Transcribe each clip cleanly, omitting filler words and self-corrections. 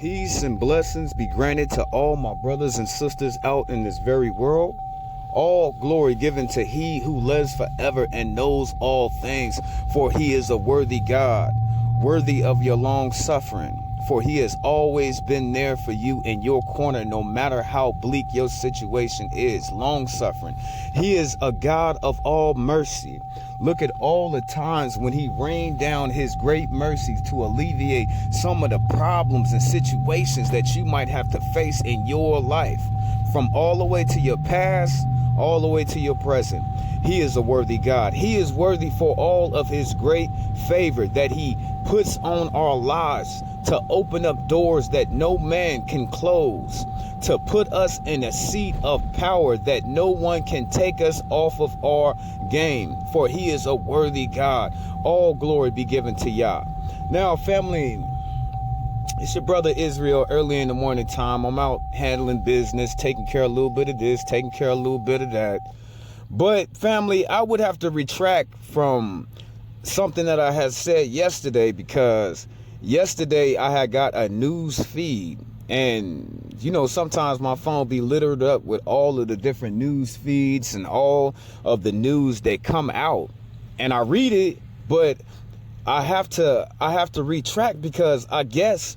Peace and blessings be granted to all my brothers and sisters out in this very world. All glory given to he who lives forever and knows all things, for he is a worthy God, worthy of your long suffering. For he has always been there for you in your corner, no matter how bleak your situation is. Long suffering. He is a God of all mercy. Look at all the times when he rained down his great mercy to alleviate some of the problems and situations that you might have to face in your life, from all the way to your past, all the way to your present. He is a worthy God. He is worthy for all of his great favor that he puts on our lives, to open up doors that no man can close, to put us in a seat of power that no one can take us off of our game. For he is a worthy God. All glory be given to Yah. Now, family, it's your brother Israel early in the morning time. I'm out handling business, taking care of a little bit of this, taking care of a little bit of that. But family, I would have to retract from something that I had said yesterday, because yesterday I had got a news feed, and you know, sometimes my phone be littered up with all of the different news feeds and all of the news that come out, and I read it, but I have to retract, because I guess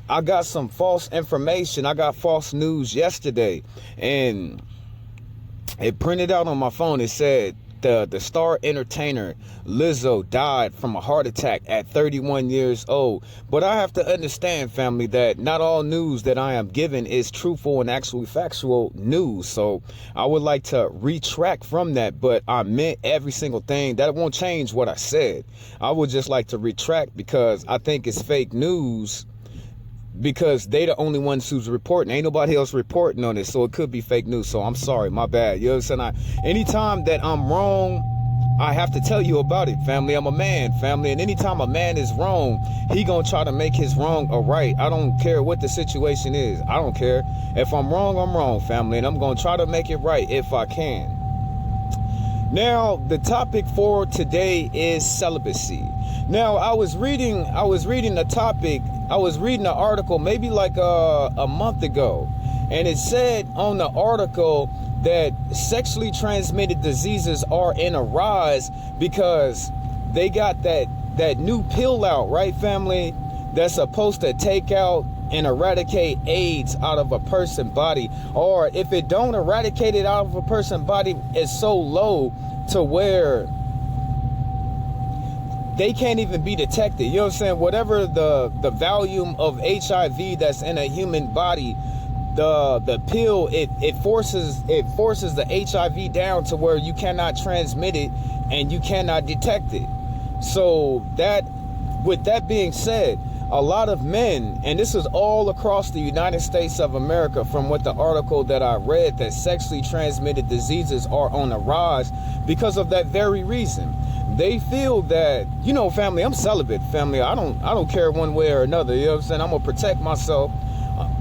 I got some false information. I got false news yesterday, and it printed out on my phone. It said the star entertainer Lizzo died from a heart attack at 31 years old. But I have to understand, family, that not all news that I am given is truthful and actually factual news. So I would like to retract from that, but I meant every single thing. That won't change what I said. I would just like to retract, because I think it's fake news, because they the only ones who's reporting. Ain't nobody else reporting on it, so it could be fake news. So I'm sorry, my bad. You know what I'm saying? Anytime that I'm wrong, I have to tell you about it, family. I'm a man, family, and anytime a man is wrong, he gonna try to make his wrong a right. I don't care what the situation is. I don't care. If I'm wrong, family, and I'm gonna try to make it right if I can. Now, the topic for today is celibacy. Now, I was reading the topic. I was reading an article maybe like a month ago, and it said on the article that sexually transmitted diseases are in a rise because they got that new pill out, right, family, that's supposed to take out and eradicate AIDS out of a person's body. Or if it don't eradicate it out of a person's body, it's so low to where they can't even be detected. You know what I'm saying? Whatever the volume of HIV that's in a human body, the pill, it forces the HIV down to where you cannot transmit it and you cannot detect it. So with that being said, a lot of men, and this is all across the United States of America, from what the article that I read, that sexually transmitted diseases are on the rise because of that very reason. They feel that, you know, family, I'm celibate, family. I don't care one way or another. You know what I'm saying? I'm gonna protect myself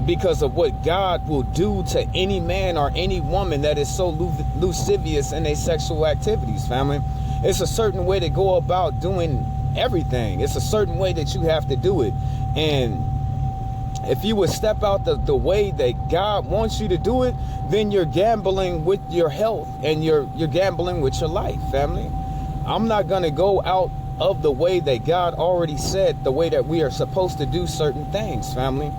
because of what God will do to any man or any woman that is so lascivious in their sexual activities, family. It's a certain way to go about doing everything. It's a certain way that you have to do it. And if you would step out the way that God wants you to do it, then you're gambling with your health and you're gambling with your life, family. I'm not going to go out of the way that God already said, the way that we are supposed to do certain things, family.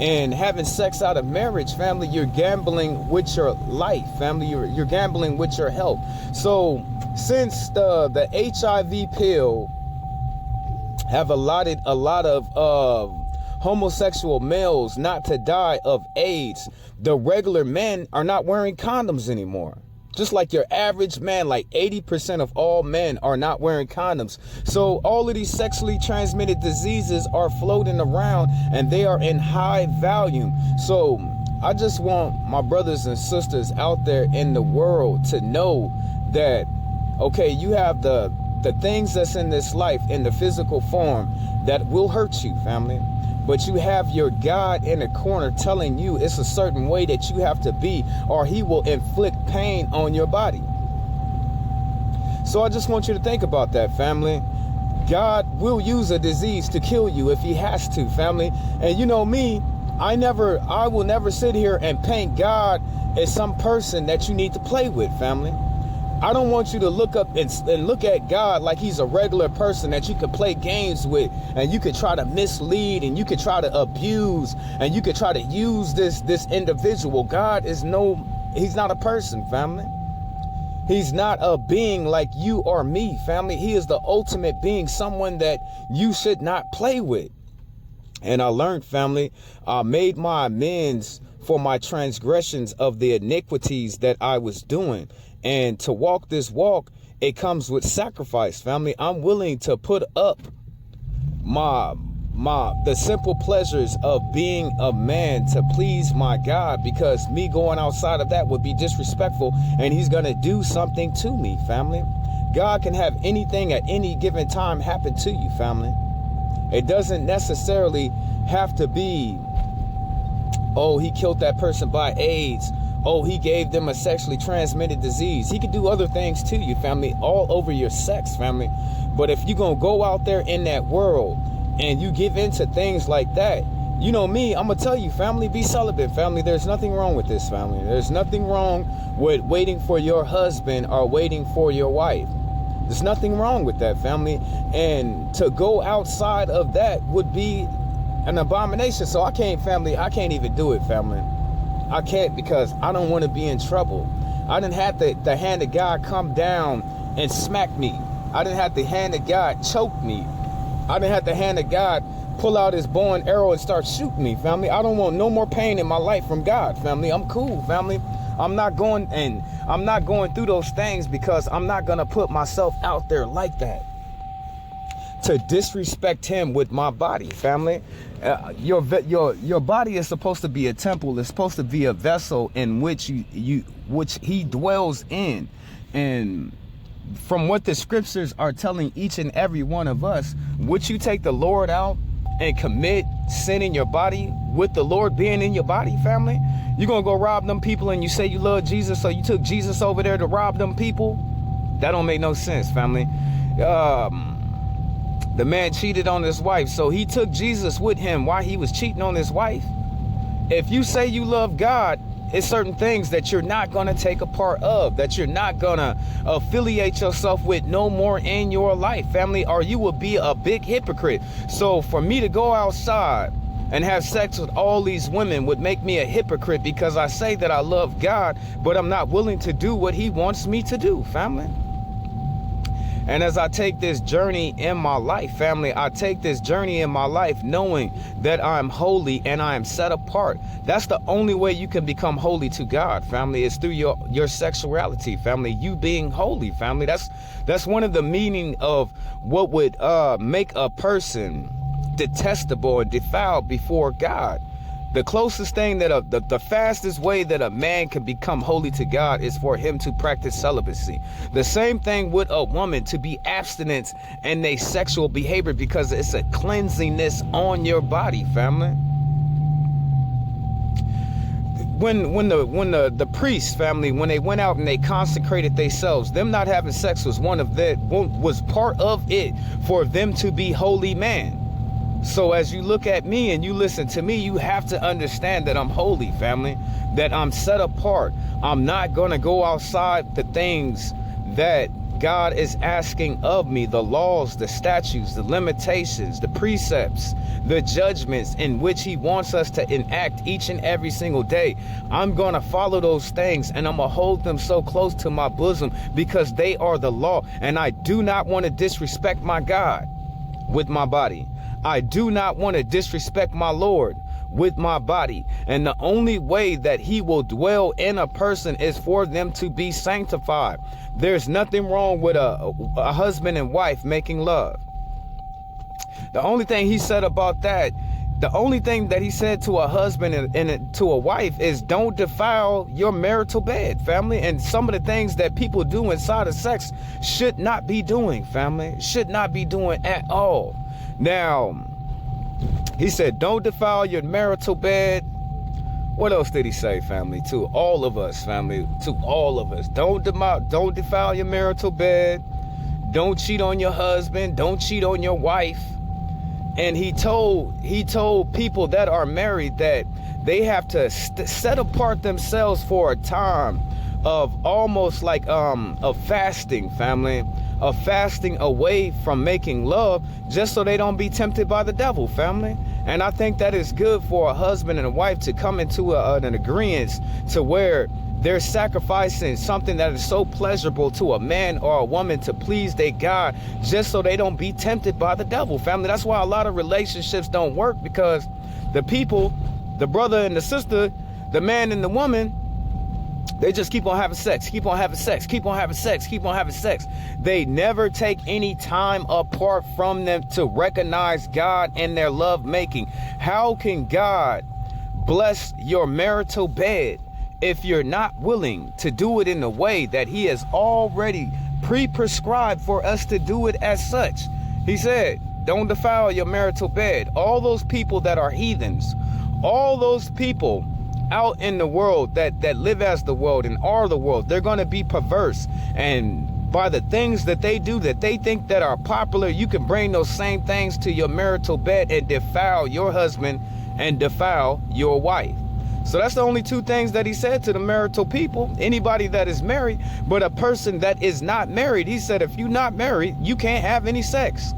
And having sex out of marriage, family, you're gambling with your life, family. You're gambling with your health. So since the HIV pill have allotted a lot of homosexual males not to die of AIDS, the regular men are not wearing condoms anymore. Just like your average man, like 80% of all men are not wearing condoms. So all of these sexually transmitted diseases are floating around, and they are in high volume. So I just want my brothers and sisters out there in the world to know that, okay, you have the things that's in this life in the physical form that will hurt you, family. But you have your God in the corner telling you it's a certain way that you have to be, or he will inflict pain on your body. So I just want you to think about that, family. God will use a disease to kill you if he has to, family. And you know me, I will never sit here and paint God as some person that you need to play with, family. I don't want you to look up and look at God like he's a regular person that you could play games with, and you could try to mislead, and you could try to abuse, and you could try to use this individual. God is he's not a person, family. He's not a being like you or me, family. He is the ultimate being, someone that you should not play with. And I learned, family, I made my amends for my transgressions of the iniquities that I was doing. And to walk this walk, it comes with sacrifice, family. I'm willing to put up the simple pleasures of being a man to please my God, because me going outside of that would be disrespectful, and he's going to do something to me, family. God can have anything at any given time happen to you, family. It doesn't necessarily have to be, oh, he killed that person by AIDS. Oh, he gave them a sexually transmitted disease. He could do other things to you, family, all over your sex, family. But if you're going to go out there in that world and you give into things like that, you know me, I'm going to tell you, family, be celibate, family. There's nothing wrong with this, family. There's nothing wrong with waiting for your husband or waiting for your wife. There's nothing wrong with that, family. And to go outside of that would be an abomination. So I can't even do it, family. I can't, because I don't want to be in trouble. I didn't have the hand of God come down and smack me. I didn't have the hand of God choke me. I didn't have the hand of God pull out his bow and arrow and start shooting me, family. I don't want no more pain in my life from God, family. I'm cool, family. I'm not going through those things, because I'm not going to put myself out there like that to disrespect him with my body, family. Your body is supposed to be a temple. It's supposed to be a vessel in which which he dwells in. And from what the scriptures are telling each and every one of us, would you take the Lord out and commit sin in your body with the Lord being in your body, family? You're going to go rob them people and you say you love Jesus, so you took Jesus over there to rob them people? That don't make no sense, family. The man cheated on his wife, so he took Jesus with him while he was cheating on his wife. If you say you love God, it's certain things that you're not going to take a part of, that you're not going to affiliate yourself with no more in your life, family, or you will be a big hypocrite. So for me to go outside and have sex with all these women would make me a hypocrite, because I say that I love God, but I'm not willing to do what he wants me to do, family. And as I take this journey in my life, family, I take this journey in my life knowing that I'm holy and I am set apart. That's the only way you can become holy to God, family, is through your sexuality, family. You being holy, family. That's one of the meaning of what would make a person detestable and defiled before God. The closest thing that the fastest way that a man can become holy to God is for him to practice celibacy. The same thing with a woman, to be abstinent in their sexual behavior, because it's a cleansingness on your body, family. When the priests, family, when they went out and they consecrated themselves, them not having sex was was part of it for them to be holy man. So as you look at me and you listen to me, you have to understand that I'm holy, family, that I'm set apart. I'm not going to go outside the things that God is asking of me, the laws, the statutes, the limitations, the precepts, the judgments in which he wants us to enact each and every single day. I'm going to follow those things, and I'm going to hold them so close to my bosom, because they are the law. And I do not want to disrespect my God with my body. I do not want to disrespect my Lord with my body. And the only way that he will dwell in a person is for them to be sanctified. There's nothing wrong with a husband and wife making love. The only thing he said about that, the only thing that he said to a husband and to a wife is don't defile your marital bed, family. And some of the things that people do inside of sex should not be doing, family. Should not be doing at all. Now, he said, don't defile your marital bed. What else did he say, family? To all of us, family, to all of us. Don't defile your marital bed. Don't cheat on your husband. Don't cheat on your wife. And he told people that are married that they have to set apart themselves for a time of almost like a fasting, family, a fasting away from making love, just so they don't be tempted by the devil, family. And I think that is good for a husband and a wife to come into an agreement to where they're sacrificing something that is so pleasurable to a man or a woman to please their God, just so they don't be tempted by the devil, family. That's why a lot of relationships don't work, because the people, the brother and the sister, the man and the woman, they just keep on having sex, keep on having sex, keep on having sex, keep on having sex. They never take any time apart from them to recognize God and their love making. How can God bless your marital bed if you're not willing to do it in a way that he has already pre-prescribed for us to do it as such? He said, don't defile your marital bed. All those people that are heathens, all those people out in the world that live as the world and are the world, they're going to be perverse. And by the things that they do that they think that are popular, you can bring those same things to your marital bed and defile your husband and defile your wife. So that's the only two things that he said to the marital people, anybody that is married. But a person that is not married, he said, if you're not married, you can't have any sex.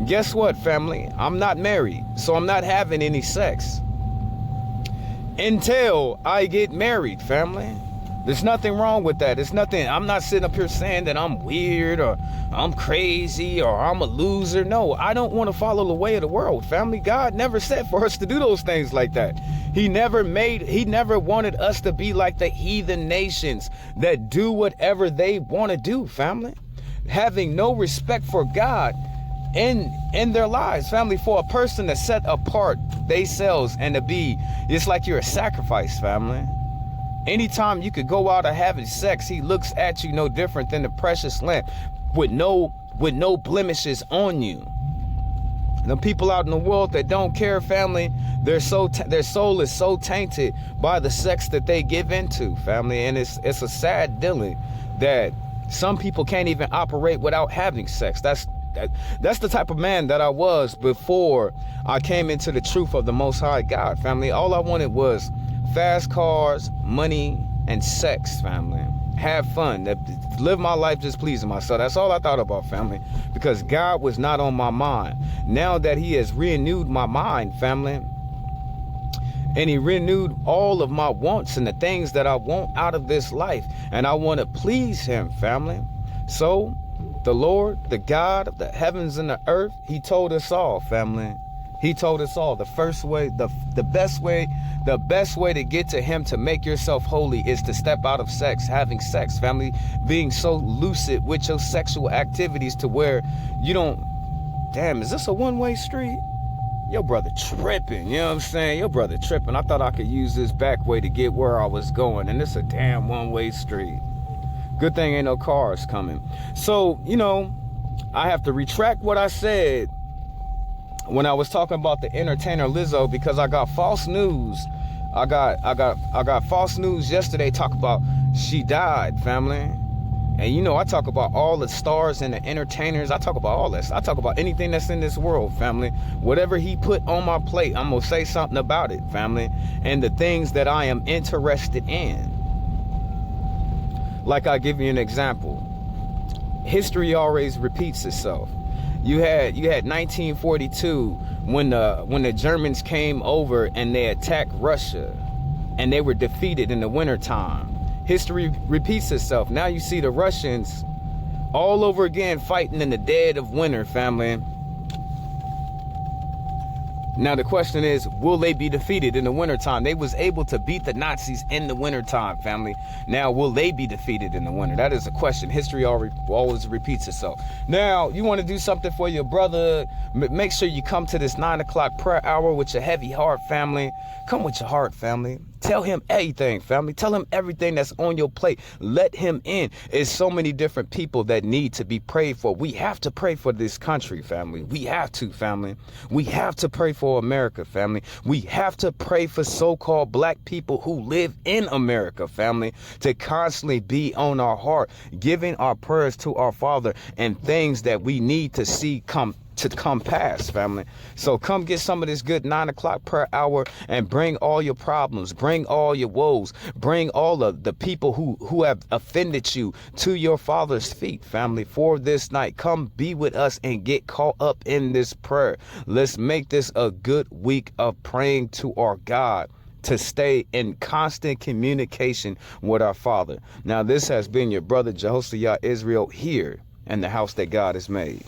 Guess what, family? I'm not married, so I'm not having any sex until I get married, family. There's nothing wrong with that. It's nothing. I'm not sitting up here saying that I'm weird or I'm crazy or I'm a loser. No, I don't want to follow the way of the world, family. God never said for us to do those things like that. He never wanted us to be like the heathen nations that do whatever they want to do, family. Having no respect for God in their lives, family. For a person to set apart themselves and to be, it's like you're a sacrifice, family. Anytime you could go out and having sex, he looks at you no different than the precious lamb with no blemishes on you. The people out in the world that don't care, family, their soul is so tainted by the sex that they give into, family. And it's a sad dealing that some people can't even operate without having sex. That's the type of man that I was before I came into the truth of the Most High God, family. All I wanted was fast cars, money, and sex, family. Have fun, live my life just pleasing myself. That's all I thought about, family, because God was not on my mind. Now that he has renewed my mind, family, and he renewed all of my wants and the things that I want out of this life, and I want to please him, family. So the Lord, the God of the heavens and the earth, he told us all, family. He told us all the first way, the best way to get to him, to make yourself holy, is to step out of sex, having sex, family, being so lucid with your sexual activities to where you don't, damn, is this a one-way street? Your brother tripping, you know what I'm saying? Your brother tripping. I thought I could use this back way to get where I was going, and it's a damn one-way street. Good thing ain't no cars coming. So, I have to retract what I said when I was talking about the entertainer Lizzo, because I got false news. I got false news yesterday. Talk about she died, family. And I talk about all the stars and the entertainers. I talk about all this. I talk about anything that's in this world, family. Whatever he put on my plate, I'm gonna say something about it, family. And the things that I am interested in. Like, I'll give you an example. History always repeats itself. You had 1942 when the Germans came over and they attacked Russia, and they were defeated in the wintertime. History repeats itself. Now you see the Russians all over again fighting in the dead of winter, family. Now the question is, will they be defeated in the wintertime? They was able to beat the Nazis in the wintertime, family. Now, will they be defeated in the winter? That is a question. History always repeats itself. Now, you want to do something for your brother, make sure you come to this 9 o'clock prayer hour with your heavy heart, family. Come with your heart, family. Tell him everything, family. Tell him everything that's on your plate. Let him in. There's so many different people that need to be prayed for. We have to pray for this country, family. We have to, family. We have to pray for America, family. We have to pray for so-called black people who live in America, family, to constantly be on our heart, giving our prayers to our Father and things that we need to see come to come past, family. So come get some of this good 9 o'clock prayer hour and bring all your problems, bring all your woes, bring all of the people who have offended you to your Father's feet, family, for this night. Come be with us and get caught up in this prayer. Let's make this a good week of praying to our God, to stay in constant communication with our Father. Now, this has been your brother Jehoshaphat Israel here in the house that God has made.